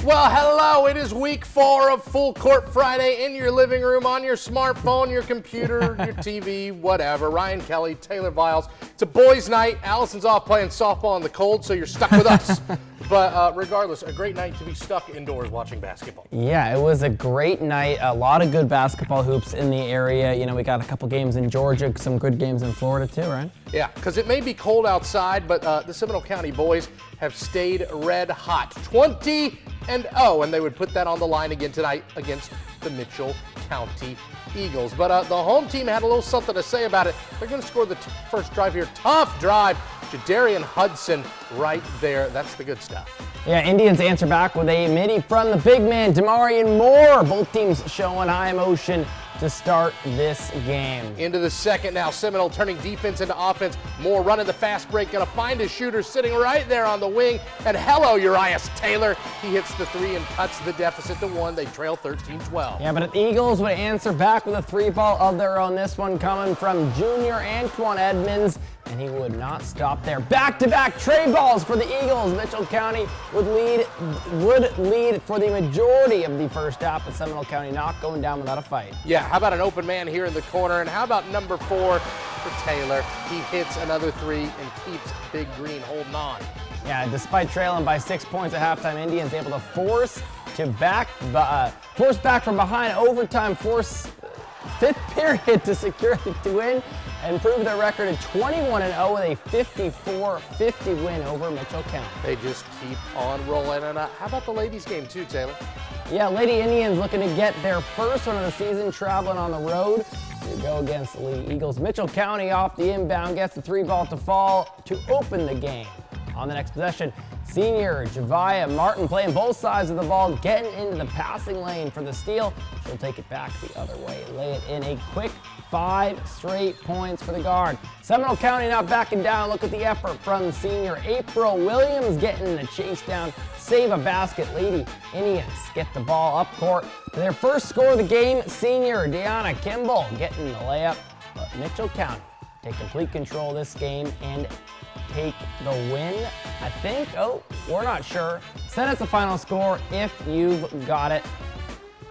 Well, hello. It is week 4 of Full Court Friday in your living room, on your smartphone, your computer, your TV, whatever. Ryan Kelly, Taylor Viles. It's a boys' night. Allison's off playing softball in the cold, so you're stuck with us. But regardless, a great night to be stuck indoors watching basketball. Yeah, it was a great night. A lot of good basketball hoops in the area. You know, we got a couple games in Georgia, some good games in Florida too, right? Yeah, because it may be cold outside, but the Seminole County boys have stayed red hot. 20-0, and they would put that on the line again tonight against the Mitchell County Eagles. But the home team had a little something to say about it. They're going to score the first drive here. Tough drive. Jadarian Hudson right there. That's the good stuff. Yeah, Indians answer back with a midi from the big man, Demarion Moore. Both teams showing high emotion to start this game. Into the second now. Seminole turning defense into offense. Moore running the fast break. Going to find his shooter sitting right there on the wing. And hello, Uriah Taylor. He hits the three and cuts the deficit to 1. They trail 13-12. Yeah, but the Eagles would answer back with a 3-ball of their own. This one coming from junior Antoine Edmonds. And he would not stop there. Back-to-back tray balls for the Eagles. Mitchell County would lead for the majority of the first half, but Seminole County not going down without a fight. Yeah, how about an open man here in the corner? And how about number 4 for Taylor? He hits another 3 and keeps Big Green holding on. Yeah, despite trailing by 6 points at halftime, Indians able to force back from behind overtime, force fifth period to secure the win and improve their record at 21-0 with a 54-50 win over Mitchell County. They just keep on rolling. And how about the ladies' game too, Taylor? Yeah, Lady Indians looking to get their first one of the season, traveling on the road to go against the Lee Eagles. Mitchell County off the inbound gets the 3-ball to fall to open the game. On the next possession, senior Javiah Martin playing both sides of the ball, getting into the passing lane for the steal. She'll take it back the other way, lay it in a quick 5 straight points for the guard. Seminole County not backing down. Look at the effort from senior April Williams getting the chase down, save a basket. Lady Indians get the ball up court to their first score of the game. Senior Deanna Kimball getting the layup, but Mitchell County take complete control of this game and take the win, I think. Oh, we're not sure. Send us the final score if you've got it.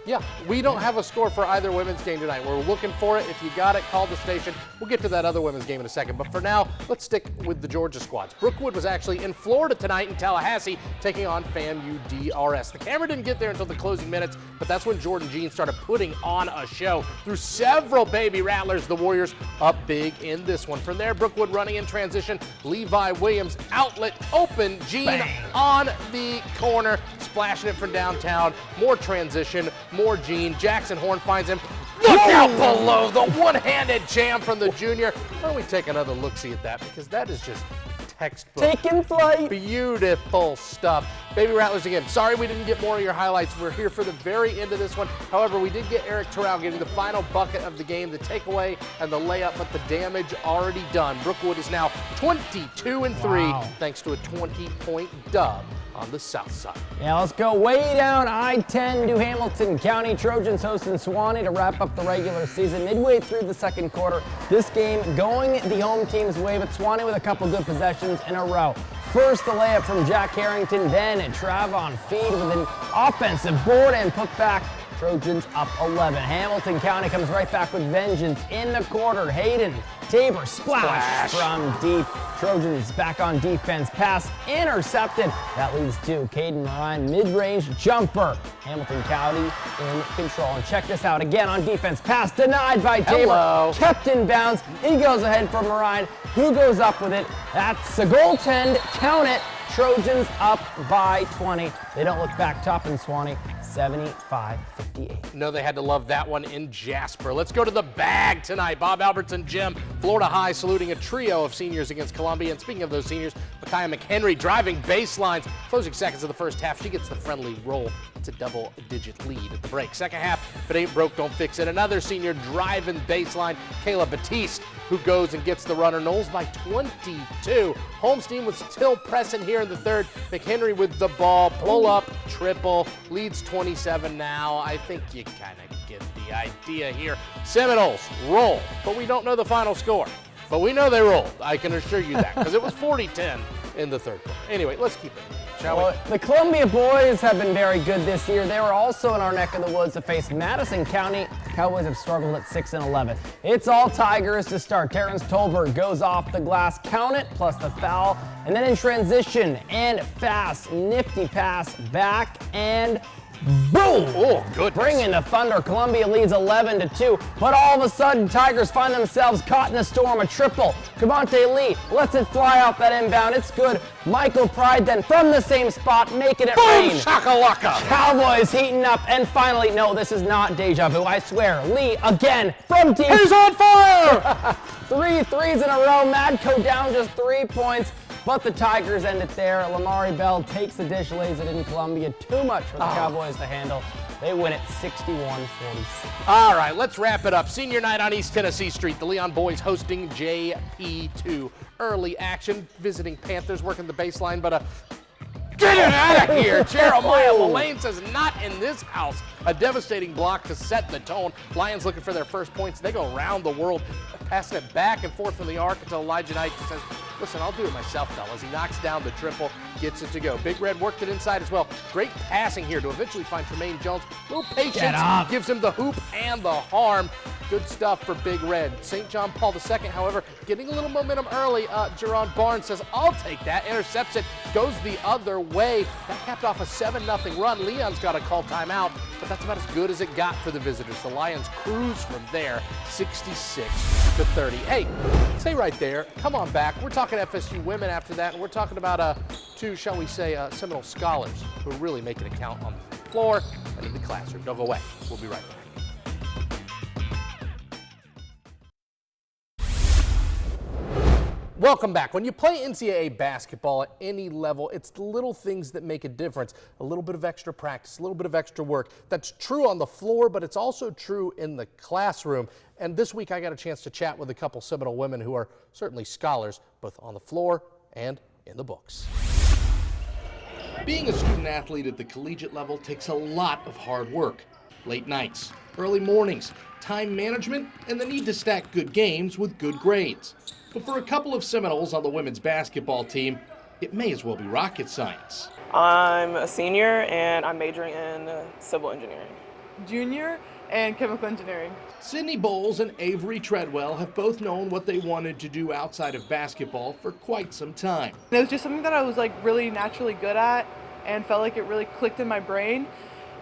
Yeah, we don't have a score for either women's game tonight. We're looking for it. If you got it, call the station. We'll get to that other women's game in a second. But for now, let's stick with the Georgia squads. Brookwood was actually in Florida tonight in Tallahassee, taking on FAMU DRS. The camera didn't get there until the closing minutes, but that's when Jordan Jean started putting on a show. Through several baby rattlers, the Warriors up big in this one. From there, Brookwood running in transition. Levi Williams, outlet, open. Jean on the corner, splashing it from downtown. More transition. More Jean. Jackson Horn finds him. Look out below, the one-handed jam from the junior. Why don't we take another look-see at that, because that is just textbook. Taking flight. Beautiful stuff. Baby Rattlers again. Sorry we didn't get more of your highlights. We're here for the very end of this one. However, we did get Eric Terrell getting the final bucket of the game, the takeaway and the layup, but the damage already done. Brookwood is now 22-3 thanks to a 20-point dub on the south side. Yeah, let's go way down I-10 to Hamilton County. Trojans hosting Suwannee to wrap up the regular season. Midway through the second quarter, this game going the home team's way, but Suwannee with a couple good possessions in a row. First, the layup from Jack Harrington, then Travon Feed with an offensive board and put back. Trojans up 11. Hamilton County comes right back with vengeance in the quarter. Hayden Tabor splash from deep. Trojans back on defense. Pass intercepted. That leads to Caden Ryan mid-range jumper. Hamilton County in control. And check this out again on defense. Pass denied by Tabor. Kept in bounds. He goes ahead for Ryan. Who goes up with it? That's a goaltend. Count it. Trojans up by 20. They don't look back, top in Suwannee, 75-58. No, they had to love that one in Jasper. Let's go to the bag tonight. Bob Albertson Gym, Florida High saluting a trio of seniors against Columbia. And speaking of those seniors, Micaiah McHenry driving baselines. Closing seconds of the first half, she gets the friendly roll. It's a double-digit lead at the break. Second half, if it ain't broke, don't fix it. Another senior driving baseline, Kayla Batiste, who goes and gets the runner. Knowles by 22. Holmstein was still pressing here in the third. McHenry with the ball, pull up, triple, leads 27 now. I think you kind of get the idea here. Seminoles roll, but we don't know the final score. But we know they rolled, I can assure you that, because it was 40-10 in the third quarter. Anyway, let's keep it moving, shall Well, the Columbia boys have been very good this year. They were also in our neck of the woods to face Madison County. Cowboys have struggled at 6-11. It's all Tigers to start. Terrence Tolberg goes off the glass, count it, plus the foul. And then in transition and fast, nifty pass back and boom! Oh, goodness. Bringing the thunder. Columbia leads 11-2, but all of a sudden, Tigers find themselves caught in a storm. A triple. Cavante Lee lets it fly off that inbound. It's good. Michael Pride then from the same spot, making it rain. Boom, shakalaka. Cowboys heating up, and finally, no, this is not deja vu. I swear, Lee again from deep. He's on fire! 3 threes in a row. Madco down just 3 points. But the Tigers end it there. Lamari Bell takes the dish, lays it in Columbia. Too much for the Cowboys to handle. They win it 61-46. All right, let's wrap it up. Senior night on East Tennessee Street. The Leon boys hosting JP2. Early action, visiting Panthers, working the baseline, but get it out of here. Jeremiah Mullane says, not in this house. A devastating block to set the tone. Lions looking for their first points. They go around the world, passing it back and forth from the arc until Elijah Knight says, listen, I'll do it myself, fellas. He knocks down the triple, gets it to go. Big Red worked it inside as well. Great passing here to eventually find Tremaine Jones. A little patience gives him the hoop and the harm. Good stuff for Big Red. St. John Paul II, however, getting a little momentum early. Jerron Barnes says, I'll take that. Intercepts it, goes the other way. That capped off a 7-0 run. Leon's got to call timeout, but that's about as good as it got for the visitors. The Lions cruise from there, 66-30. Hey, stay right there. Come on back. We're talking FSU women after that, and we're talking about two, shall we say, Seminole scholars who are really making it count on the floor and in the classroom. Don't go away. We'll be right back. Welcome back. When you play NCAA basketball at any level, it's the little things that make a difference. A little bit of extra practice, a little bit of extra work. That's true on the floor, but it's also true in the classroom. And this week I got a chance to chat with a couple Seminole women who are certainly scholars, both on the floor and in the books. Being a student athlete at the collegiate level takes a lot of hard work. Late nights, early mornings, time management, and the need to stack good games with good grades. But for a couple of Seminoles on the women's basketball team, it may as well be rocket science. I'm a senior and I'm majoring in civil engineering. Junior and chemical engineering. Sydney Bowles and Avery Treadwell have both known what they wanted to do outside of basketball for quite some time. It was just something that I was really naturally good at and felt like it really clicked in my brain.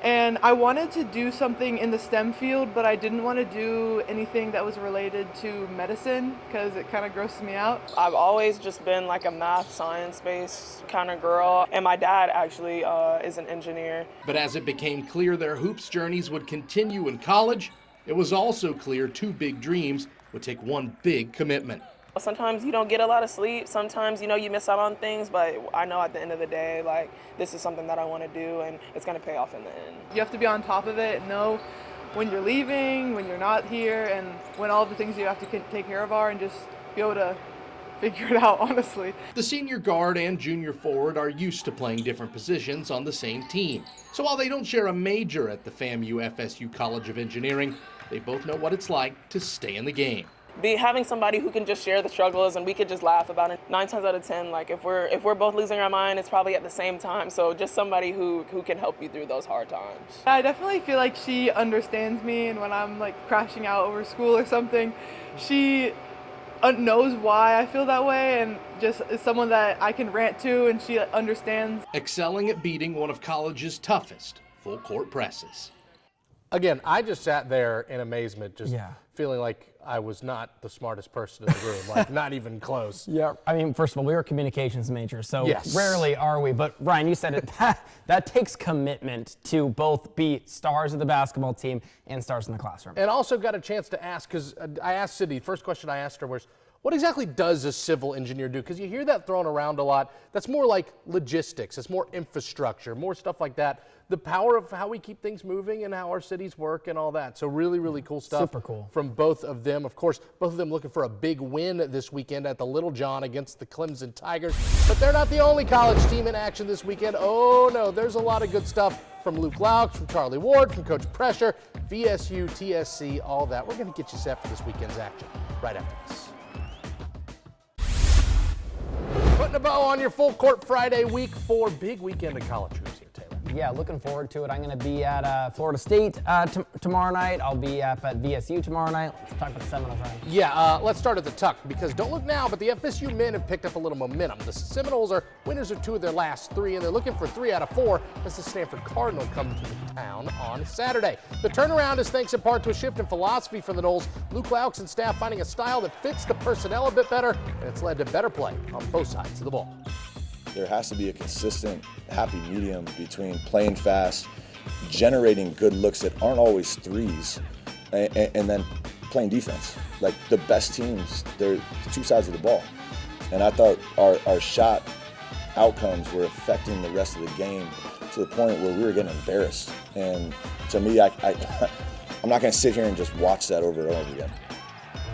And I wanted to do something in the STEM field, but I didn't want to do anything that was related to medicine because it kind of grosses me out. I've always just been like a math, science-based kind of girl, and my dad actually is an engineer. But as it became clear their hoops journeys would continue in college, it was also clear two big dreams would take one big commitment. Sometimes you don't get a lot of sleep. Sometimes, you miss out on things, but I know at the end of the day, this is something that I want to do, and it's going to pay off in the end. You have to be on top of it and know when you're leaving, when you're not here, and when all the things you have to take care of are, and just be able to figure it out, honestly. The senior guard and junior forward are used to playing different positions on the same team. So while they don't share a major at the FAMU FSU College of Engineering, they both know what it's like to stay in the game. Having somebody who can just share the struggles and we could just laugh about it. 9 times out of 10, if we're both losing our mind, it's probably at the same time. So just somebody who can help you through those hard times. I definitely feel like she understands me, and when I'm crashing out over school or something, she knows why I feel that way, and just is someone that I can rant to, and she understands. Excelling at beating one of college's toughest full court presses. Again, I just sat there in amazement, feeling like I was not the smartest person in the room, not even close. Yeah, I mean, first of all, we are communications majors, so yes. Rarely are we. But Ryan, you said it, that takes commitment to both be stars of the basketball team and stars in the classroom. And also got a chance to ask, because I asked Sydney, first question I asked her was, what exactly does a civil engineer do? Because you hear that thrown around a lot. That's more like logistics. It's more infrastructure, more stuff like that. The power of how we keep things moving and how our cities work and all that. So really, really cool stuff. Super cool. From both of them. Of course, both of them looking for a big win this weekend at the Little John against the Clemson Tigers. But they're not the only college team in action this weekend. Oh no, there's a lot of good stuff from Luke Laux, from Charlie Ward, from Coach Pressure, VSU, TSC, all that. We're going to get you set for this weekend's action right after this. Putting a bow on your full court Friday week 4 big weekend of college hoops here, Taylor. Yeah, looking forward to it. I'm going to be at Florida State tomorrow night. I'll be up at VSU tomorrow night. Let's talk about the Seminoles, Ryan. Yeah, let's start at the tuck, because don't look now, but the FSU men have picked up a little momentum. The Seminoles are winners of 2 of their last 3, and they're looking for 3 out of 4 as the Stanford Cardinal come to town on Saturday. The turnaround is thanks in part to a shift in philosophy for the Noles. Luke Laux and staff finding a style that fits the personnel a bit better, and it's led to better play on both sides of the ball. There has to be a consistent, happy medium between playing fast, generating good looks that aren't always threes, and then playing defense. Like the best teams, they're 2 sides of the ball. And I thought our shot outcomes were affecting the rest of the game to the point where we were getting embarrassed. And to me, I'm not going to sit here and just watch that over and over again.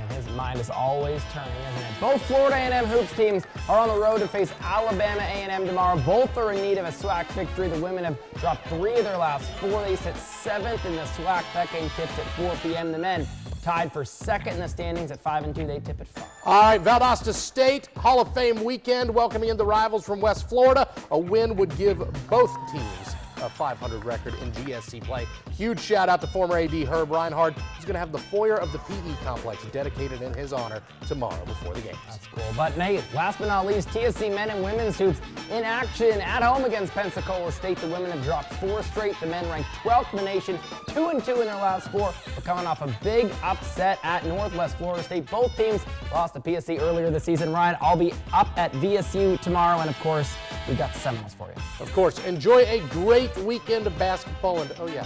His mind is always turning, isn't it? Both Florida A&M hoops teams are on the road to face Alabama A&M tomorrow. Both are in need of a SWAC victory. The women have dropped 3 of their last 4. They sit 7th in the SWAC. That game tips at 4 p.m. The men tied for 2nd in the standings at 5-2. They tip at 5. All right, Valdosta State Hall of Fame weekend welcoming in the rivals from West Florida. A win would give both teams a 500 record in GSC play. Huge shout out to former AD Herb Reinhardt, who's going to have the foyer of the PE complex dedicated in his honor tomorrow before the games. That's cool. But Nate, last but not least, TSC men and women's hoops in action at home against Pensacola State. The women have dropped 4 straight. The men ranked 12th in the nation, 2-2 in their last 4. They're coming off a big upset at Northwest Florida State. Both teams lost to PSC earlier this season. Ryan, I'll be up at VSU tomorrow, and of course, we got the Seminoles for you. Of course, enjoy a great weekend of basketball, and oh yeah,